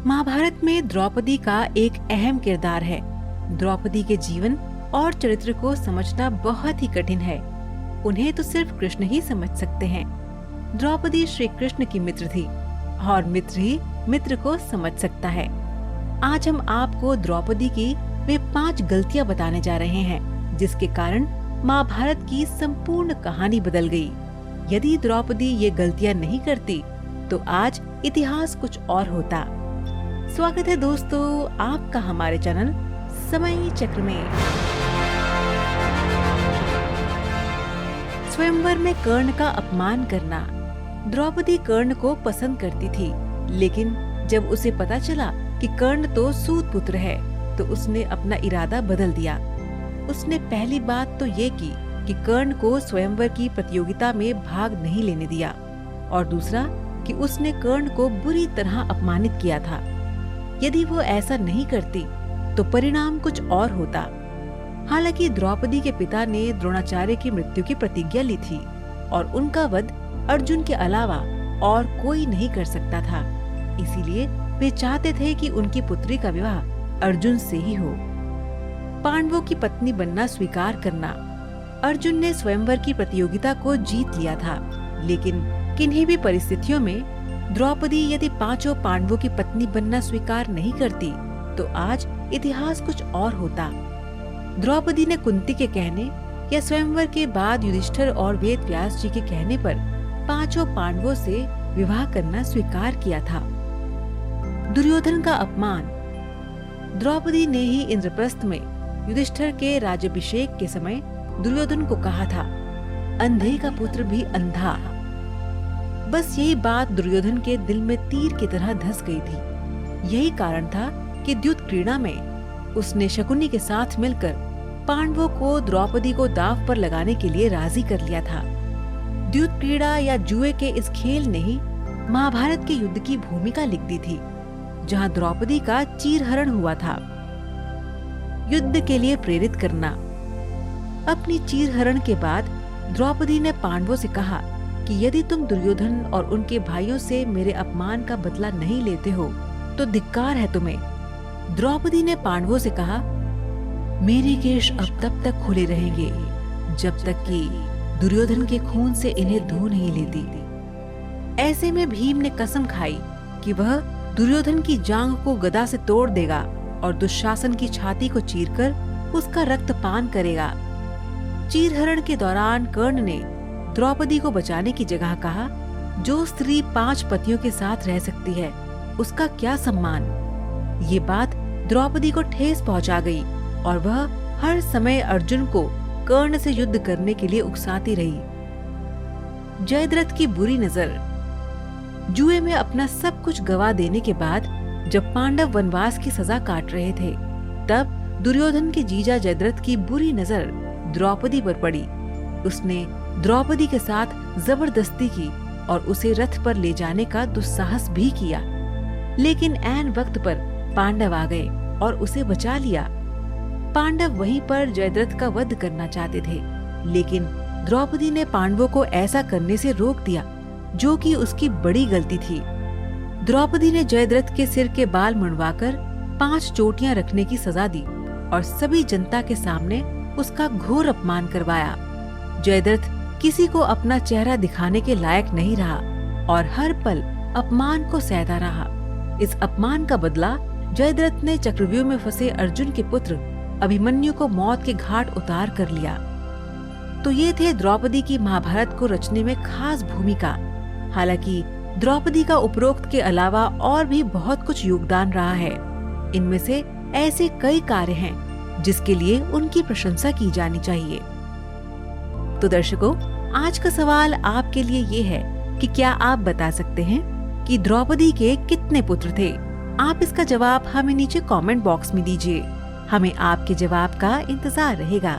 महाभारत में द्रौपदी का एक अहम किरदार है। द्रौपदी के जीवन और चरित्र को समझना बहुत ही कठिन है। उन्हें तो सिर्फ कृष्ण ही समझ सकते हैं। द्रौपदी श्री कृष्ण की मित्र थी और मित्र ही मित्र को समझ सकता है। आज हम आपको द्रौपदी की वे 5 गलतियां बताने जा रहे हैं, जिसके कारण महाभारत की संपूर्ण कहानी बदल गई। यदि द्रौपदी ये गलतियां नहीं करती तो आज इतिहास कुछ और होता। स्वागत है दोस्तों आपका हमारे चैनल समय चक्र में। स्वयंवर में कर्ण का अपमान करना। द्रौपदी कर्ण को पसंद करती थी, लेकिन जब उसे पता चला कि कर्ण तो सूत पुत्र है तो उसने अपना इरादा बदल दिया। उसने पहली बात तो ये की कि कर्ण को स्वयंवर की प्रतियोगिता में भाग नहीं लेने दिया, और दूसरा कि उसने कर्ण को बुरी तरह अपमानित किया था। यदि वो ऐसा नहीं करती तो परिणाम कुछ और होता। हालांकि द्रौपदी के पिता ने द्रोणाचार्य की मृत्यु की प्रतिज्ञा ली थी और उनका वध अर्जुन के अलावा और कोई नहीं कर सकता था। इसीलिए वे चाहते थे कि उनकी पुत्री का विवाह अर्जुन से ही हो। पांडवों की पत्नी बनना स्वीकार करना। अर्जुन ने स्वयंवर की प्रतियोगिता को जीत लिया था, लेकिन किन्हीं भी परिस्थितियों में द्रौपदी यदि 5 पांडवों की पत्नी बनना स्वीकार नहीं करती तो आज इतिहास कुछ और होता। द्रौपदी ने कुंती के कहने या स्वयंवर के बाद युधिष्ठिर और वेद व्यास जी के कहने पर 5 पांडवों से विवाह करना स्वीकार किया था। दुर्योधन का अपमान। द्रौपदी ने ही इंद्रप्रस्थ में युधिष्ठिर के राज्याभिषेक के समय दुर्योधन को कहा था, अंधे का पुत्र भी अंधा। बस यही बात दुर्योधन के दिल में तीर की तरह धंस गई थी। यही कारण था कि द्युत क्रीड़ा में उसने शकुनी के साथ मिलकर पांडवों को द्रौपदी को दांव पर लगाने के लिए राजी कर लिया था। द्युत क्रीड़ा या जुए के इस खेल ने ही महाभारत के युद्ध की भूमिका लिख दी थी, जहां द्रौपदी का चीरहरण हुआ था। युद्ध के लिए प्रेरित करना। अपनी चीरहरण के बाद द्रौपदी ने पांडवों से कहा कि यदि तुम दुर्योधन और उनके भाइयों से मेरे अपमान का बदला नहीं लेते हो तो धिक्कार है तुम्हें। द्रौपदी ने पांडवों से कहा, मेरे केश अब तब तक खुले रहेंगे जब तक कि दुर्योधन के खून से इन्हें धो नहीं लेती। ऐसे में भीम ने कसम खाई कि वह दुर्योधन की जांघ को गदा से तोड़ देगा और दुशासन की छाती को चीरकर उसका रक्त पान करेगा। चीरहरण के दौरान कर्ण ने द्रौपदी को बचाने की जगह कहा, जो स्त्री 5 पतियों के साथ रह सकती है उसका क्या सम्मान। ये बात द्रौपदी को ठेस पहुंचा गई और वह हर समय अर्जुन को कर्ण से युद्ध करने के लिए उकसाती रही। जयद्रथ की बुरी नजर। जुए में अपना सब कुछ गवा देने के बाद जब पांडव वनवास की सजा काट रहे थे, तब दुर्योधन के जीजा जयद्रथ की बुरी नजर द्रौपदी पर पड़ी। उसने द्रौपदी के साथ जबरदस्ती की और उसे रथ पर ले जाने का दुस्साहस भी किया, लेकिन ऐन वक्त पर पांडव आ गए और उसे बचा लिया। पांडव वहीं पर जयद्रथ का वध करना चाहते थे, लेकिन द्रौपदी ने पांडवों को ऐसा करने से रोक दिया, जो कि उसकी बड़ी गलती थी। द्रौपदी ने जयद्रथ के सिर के बाल मुंडवाकर 5 चोटियां रखने की सजा दी और सभी जनता के सामने उसका घोर अपमान करवाया। जयद्रथ किसी को अपना चेहरा दिखाने के लायक नहीं रहा और हर पल अपमान को सहता रहा। इस अपमान का बदला जयद्रथ ने चक्रव्यूह में फंसे अर्जुन के पुत्र अभिमन्यु को मौत के घाट उतार कर लिया। तो ये थे द्रौपदी की महाभारत को रचने में खास भूमिका। हालांकि द्रौपदी का उपरोक्त के अलावा और भी बहुत कुछ योगदान रहा है। इनमें से ऐसे कई कार्य हैं जिसके लिए उनकी प्रशंसा की जानी चाहिए। तो दर्शकों, आज का सवाल आपके लिए ये है कि क्या आप बता सकते हैं कि द्रौपदी के कितने पुत्र थे? आप इसका जवाब हमें नीचे कमेंट बॉक्स में दीजिए। हमें आपके जवाब का इंतजार रहेगा।